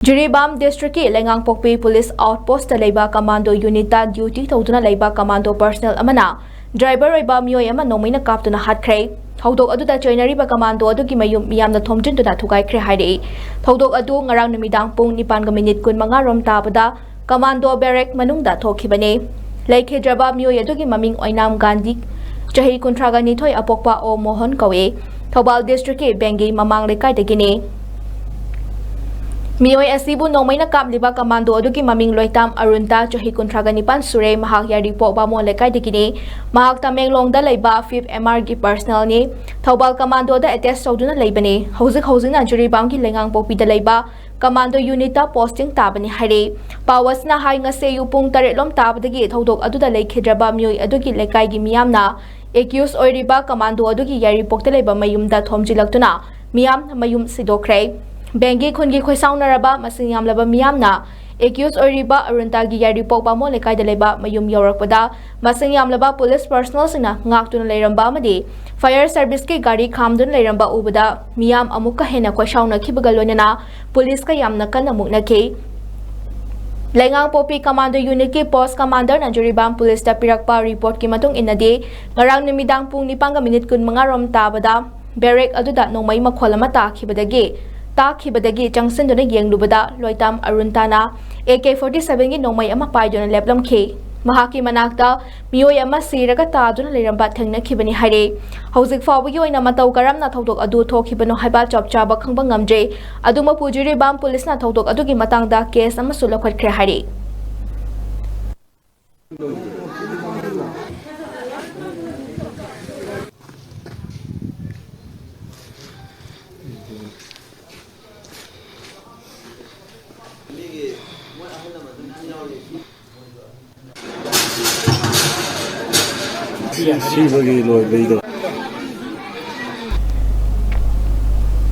Jiribam District ki Leingangpokpi Police Outpost Leiba Commando Unita Duty Toduna Leiba Commando Personnel Amana Driver Riba Meeoi ama Nongmei na Kaptuna HATKHRE Thodok aduda CHENNARIBA Commando adugi MIYAMNA thomjintuna THUGAIKHRE haidei Thodok adu ngarang numidang pung 9 kun mangarom tabada Commando Barrack manungda thokhibane Leikhedraba Meeoi adugi maming oinam Gandhi chahi kuntraga nithoi apokpa o Mohan kawe Thobal District ki Bengi mamang lekai dagine Meeoi asibu Nongmei na kapliba Commando adugi maming loitam Arunta chahi kuntraga nipan sure mahak Jiribam ba mo lekai dikini mahak Tamenglong da leiba 5th MRG personnel ni Thobal Commando da attest tawduna leibani hojik na Jiribam ki Leingangpokpi da leiba Commando Unita posting tabani haire pawas na hai nga seyu pung 8 lom tabadagi thodok aduda leikhedraba Meeoi adugi lekai gi MIYAMNA accused oiriba Commando adugi Jiribam da leiba MAYUM da thomjilaktuna MIYAM sidokre Bengi khungi khoisaunaraba masing yamlaba MIYAMNA accused oiriba Arunta gi Jiribam ba mo lekai da leiba MAYUM yorakpada masing yamlaba police personnel sina ngaktuna leiramba amadi fire service ki gari khamdun leiramba ubada MIYAM amukka hena khoisauna khibaga loinana police ka yamna kana muknaki Leingangpokpi Commando Unit ki Post Commander na Jiribam Police da pirakpa report ki matung inade ngarang numidang pung 9 kun mangarom tabada Barrack aduda Nongmei makholama takibadagi changsinduna yenglubada loitam Aruntana AK-47 gi Nongmei ama paiduna leplamkhi mahaki manakta Meeoi ama siraga taduna leiramba thengnakhibani haire hojik fawgi oina matau karamna thodok adu thokhibano haiba chapchaba khangba ngamje aduma Jiribam police na thodok adugi matangda case ama sulakhatkre haire She